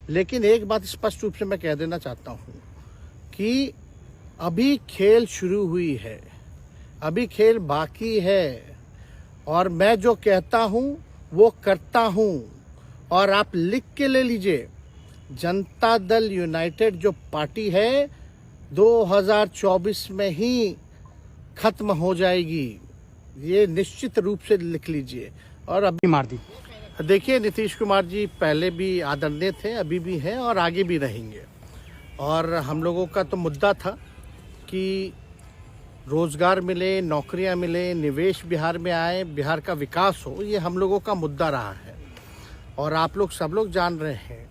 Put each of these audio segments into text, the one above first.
लेकिन एक बात स्पष्ट रूप से मैं कह देना चाहता हूँ कि अभी खेल शुरू हुई है, अभी खेल बाकी है और मैं जो कहता हूँ वो करता हूँ। और आप लिख के ले लीजिए, जनता दल यूनाइटेड जो पार्टी है 2024 में ही खत्म हो जाएगी, ये निश्चित रूप से लिख लीजिए। और अभी मार दी। देखिए, नीतीश कुमार जी पहले भी आदरणीय थे, अभी भी हैं और आगे भी रहेंगे। और हम लोगों का तो मुद्दा था कि रोजगार मिले, नौकरियां मिले, निवेश बिहार में आए, बिहार का विकास हो, ये हम लोगों का मुद्दा रहा है। और आप लोग सब लोग जान रहे हैं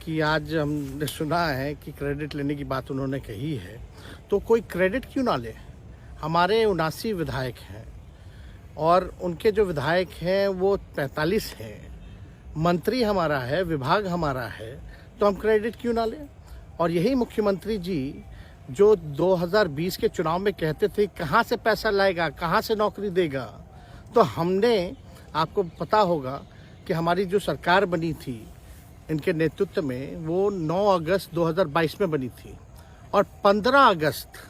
कि आज हमने सुना है कि क्रेडिट लेने की बात उन्होंने कही है, तो कोई क्रेडिट क्यों ना ले। हमारे 79 विधायक हैं और उनके जो विधायक हैं वो 45 हैं, मंत्री हमारा है, विभाग हमारा है, तो हम क्रेडिट क्यों ना लें। और यही मुख्यमंत्री जी जो 2020 के चुनाव में कहते थे कहाँ से पैसा लाएगा, कहाँ से नौकरी देगा, तो हमने, आपको पता होगा कि हमारी जो सरकार बनी थी इनके नेतृत्व में, वो 9 अगस्त 2022 में बनी थी और 15 अगस्त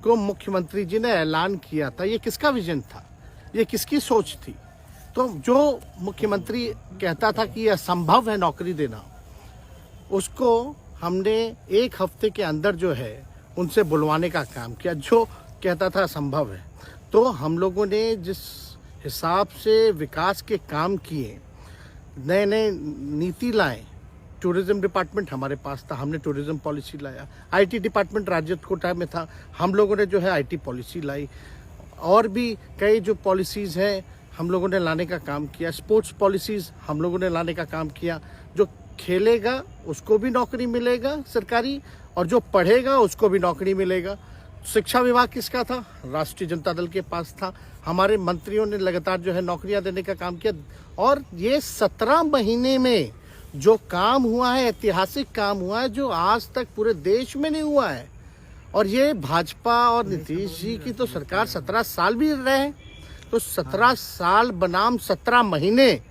को मुख्यमंत्री जी ने ऐलान किया था। ये किसका विजन था, ये किसकी सोच थी। तो जो मुख्यमंत्री कहता था कि यह असंभव है नौकरी देना, उसको हमने एक हफ्ते के अंदर जो है उनसे बुलवाने का काम किया, जो कहता था असंभव है। तो हम लोगों ने जिस हिसाब से विकास के काम किए, नए नए नीति लाए, टूरिज्म डिपार्टमेंट हमारे पास था, हमने टूरिज्म पॉलिसी लाया। आईटी डिपार्टमेंट राज्य कोटा में था, हम लोगों ने जो है आईटी पॉलिसी लाई। और भी कई जो पॉलिसीज हैं हम लोगों ने लाने का काम किया। स्पोर्ट्स पॉलिसीज हम लोगों ने लाने का काम किया। जो खेलेगा उसको भी नौकरी मिलेगा सरकारी, और जो पढ़ेगा उसको भी नौकरी मिलेगा। शिक्षा विभाग किसका था, राष्ट्रीय जनता दल के पास था। हमारे मंत्रियों ने लगातार जो है नौकरियां देने का काम किया। और ये 17 महीने में जो काम हुआ है, ऐतिहासिक काम हुआ है, जो आज तक पूरे देश में नहीं हुआ है। और ये भाजपा और नीतीश जी की तो सरकार 17 साल भी रहे, तो 17 साल बनाम 17 महीने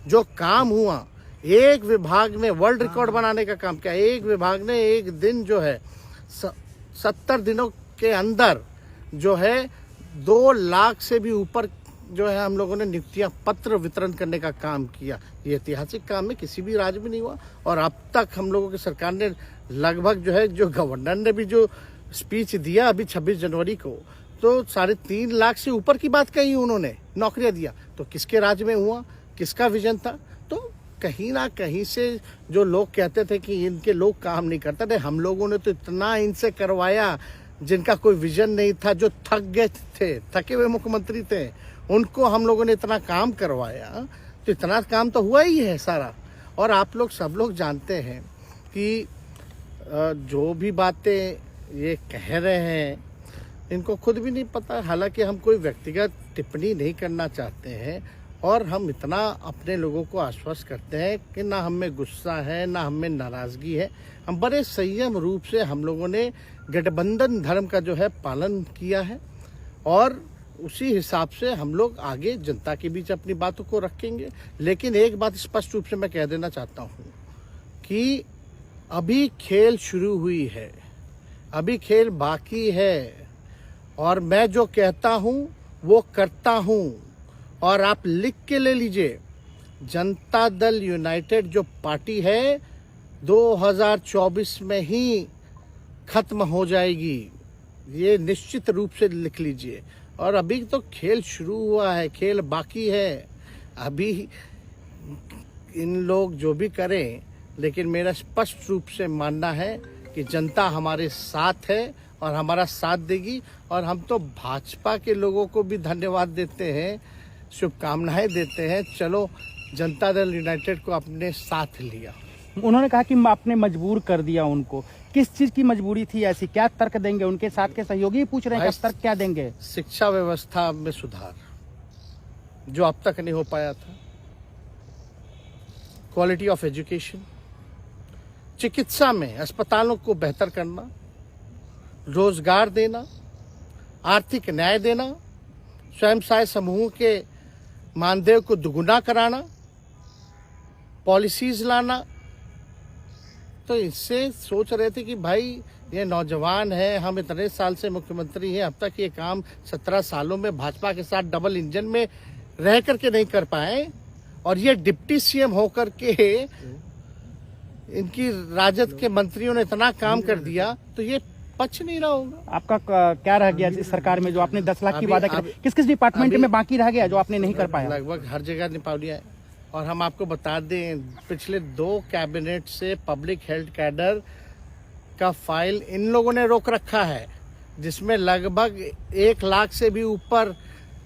जो काम हुआ, एक विभाग ने वर्ल्ड रिकॉर्ड बनाने का काम किया। एक विभाग ने एक दिन जो है 70 दिनों के अंदर जो है 2 लाख से भी ऊपर जो है हम लोगों ने नियुक्तियां पत्र वितरण करने का काम किया। ये ऐतिहासिक काम है, किसी भी राज्य में नहीं हुआ। और अब तक हम लोगों की सरकार ने लगभग जो है, जो गवर्नर ने भी जो स्पीच दिया अभी 26 जनवरी को, तो 3.5 लाख से ऊपर की बात कही उन्होंने, नौकरियां दिया। तो किसके राज्य में हुआ, किसका विजन था। तो कहीं ना कहीं से जो लोग कहते थे कि इनके लोग काम नहीं करते थे, हम लोगों ने तो इतना इनसे करवाया जिनका कोई विजन नहीं था, जो थक गए थे, थके हुए मुख्यमंत्री थे, उनको हम लोगों ने इतना काम करवाया। तो इतना काम तो हुआ ही है सारा। और आप लोग सब लोग जानते हैं कि जो भी बातें ये कह रहे हैं इनको खुद भी नहीं पता। हालांकि हम कोई व्यक्तिगत टिप्पणी नहीं करना चाहते हैं और हम इतना अपने लोगों को आश्वस्त करते हैं कि ना हमें गुस्सा है, ना हमें नाराजगी है। हम बड़े संयम रूप से हम लोगों ने गठबंधन धर्म का जो है पालन किया है और उसी हिसाब से हम लोग आगे जनता के बीच अपनी बातों को रखेंगे। लेकिन एक बात स्पष्ट रूप से मैं कह देना चाहता हूँ कि अभी खेल शुरू हुई है, अभी खेल बाकी है और मैं जो कहता हूँ वो करता हूँ। और आप लिख के ले लीजिए, जनता दल यूनाइटेड जो पार्टी है 2024 में ही खत्म हो जाएगी, ये निश्चित रूप से लिख लीजिए। और अभी तो खेल शुरू हुआ है, खेल बाकी है। अभी इन लोग जो भी करें, लेकिन मेरा स्पष्ट रूप से मानना है कि जनता हमारे साथ है और हमारा साथ देगी। और हम तो भाजपा के लोगों को भी धन्यवाद देते हैं, शुभकामनाएं देते हैं। चलो, जनता दल यूनाइटेड को अपने साथ लिया। उन्होंने कहा कि आपने मजबूर कर दिया उनको। किस चीज की मजबूरी थी ऐसी, क्या तर्क देंगे? उनके साथ के सहयोगी पूछ रहे हैं, क्या तर्क क्या देंगे? शिक्षा व्यवस्था में सुधार जो अब तक नहीं हो पाया था, क्वालिटी ऑफ एजुकेशन, चिकित्सा में अस्पतालों को बेहतर करना, रोजगार देना, आर्थिक न्याय देना, स्वयं सहायता समूह के मानदेय को दुगुना कराना, पॉलिसीज लाना, तो इससे सोच रहे थे कि भाई ये नौजवान है, हम इतने साल से मुख्यमंत्री हैं, अब तक ये काम 17 सालों में भाजपा के साथ डबल इंजन में रह करके नहीं कर पाए, और ये डिप्टी सीएम होकर के इनकी राजद के मंत्रियों ने इतना काम कर दिया, तो ये पच नहीं रहा होगा। आपका क्या रह गया इस सरकार में जो आपने 10 लाख की वादा किया, किस किस डिपार्टमेंट में बाकी रह गया जो आपने नहीं कर पाया? लगभग हर जगह निपा लिया है। और हम आपको बता दें, पिछले 2 कैबिनेट से पब्लिक हेल्थ कैडर का फाइल इन लोगों ने रोक रखा है, जिसमें लगभग 1 लाख से भी ऊपर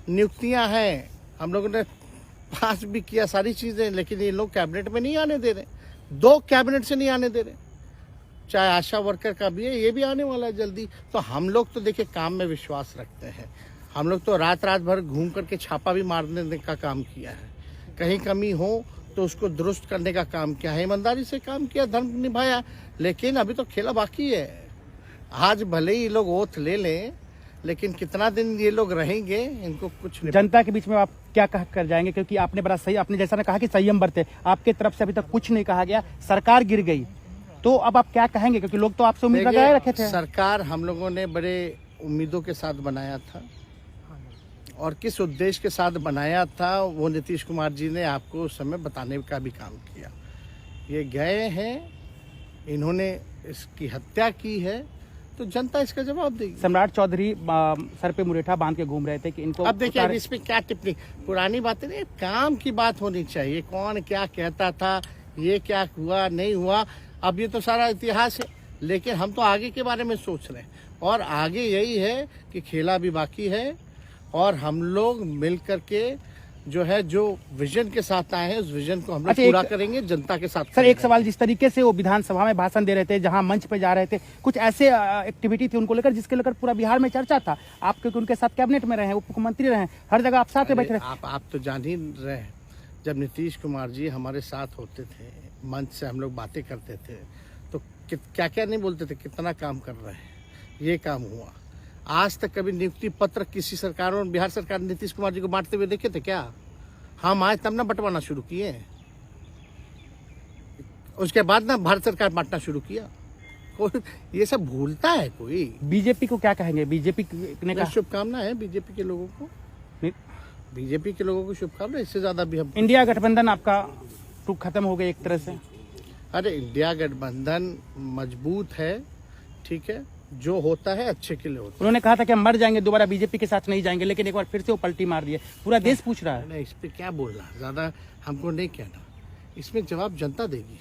नियुक्तियां हैं। हम लोगों ने पास भी किया सारी चीजें, लेकिन ये लोग कैबिनेट में नहीं आने दे रहे। 2 कैबिनेट से नहीं आने दे रहे। चाहे आशा वर्कर का भी है, ये भी आने वाला है जल्दी। तो हम लोग तो देखिए काम में विश्वास रखते हैं। हम लोग तो रात भर घूम करके छापा भी मारने का काम किया है। कहीं कमी हो तो उसको दुरुस्त करने का काम किया है, ईमानदारी से काम किया, धर्म निभाया। लेकिन अभी तो खेला बाकी है। आज भले ही लोग ओथ ले लें, लेकिन कितना दिन ये लोग रहेंगे, इनको कुछ नहीं। जनता के बीच में आप क्या कह कर जाएंगे? क्योंकि आपने बड़ा सही, आपने जैसा ने कहा कि संयम बरते, आपके तरफ से अभी तक कुछ नहीं कहा गया, सरकार गिर गई, तो अब आप क्या कहेंगे? क्योंकि लोग तो आपसे उम्मीद लगाए रखे थे। सरकार हम लोगों ने बड़े उम्मीदों के साथ बनाया था, और किस उद्देश्य के साथ बनाया था वो नीतीश कुमार जी ने आपको उस समय बताने का भी काम किया। ये गए हैं, इन्होंने इसकी हत्या की है, तो जनता इसका जवाब देगी। सम्राट चौधरी सर पे मुरेठा बांध के घूम रहे थे कि इनको अब देखिए, अब इस पे क्या टिप्पणी, पुरानी बातें नहीं, काम की बात होनी चाहिए। कौन क्या कहता था, ये क्या हुआ नहीं हुआ, अब ये तो सारा इतिहास है। लेकिन हम तो आगे के बारे में सोच रहे हैं, और आगे यही है कि खेला भी बाकी है, और हम लोग मिल करके जो है, जो विजन के साथ आए हैं, उस विजन को हम लोग पूरा करेंगे, जनता के साथ। सर, एक सवाल, जिस तरीके से वो विधानसभा में भाषण दे रहे थे, जहां मंच पे जा रहे थे, कुछ ऐसे एक्टिविटी थी उनको लेकर जिसके लेकर पूरा बिहार में चर्चा था। आप क्योंकि उनके साथ कैबिनेट में रहे हैं, उप मुख्यमंत्री रहे हैं, हर जगह आप साथ में बैठे रहे। आप तो जान ही रहे हैं, जब नीतीश कुमार जी हमारे साथ होते थे, मंच से हम लोग बातें करते थे, तो क्या क्या नहीं बोलते थे, कितना काम कर रहे हैं, ये काम हुआ। आज तक कभी नियुक्ति पत्र किसी सरकारों, बिहार सरकार नीतीश कुमार जी को बांटते हुए देखे थे क्या? हम आए तब ना बंटवाना शुरू किए, उसके बाद ना भारत सरकार बांटना शुरू किया। कोई ये सब भूलता है कोई? बीजेपी को क्या कहेंगे? बीजेपी ने कहा शुभकामना है बीजेपी के लोगों को, बीजेपी के लोगों को शुभकामना। इससे ज्यादा भी हम, इंडिया गठबंधन आपका टूक खत्म हो गया एक तरह से। अरे इंडिया गठबंधन मजबूत है, ठीक है, जो होता है अच्छे के लिए होता है। उन्होंने कहा था कि हम मर जाएंगे, दोबारा बीजेपी के साथ नहीं जाएंगे, लेकिन एक बार फिर से वो पलटी मार दिए। पूरा देश पूछ रहा है। इस पे क्या बोलना, ज्यादा हमको नहीं कहना, इसमें जवाब जनता देगी।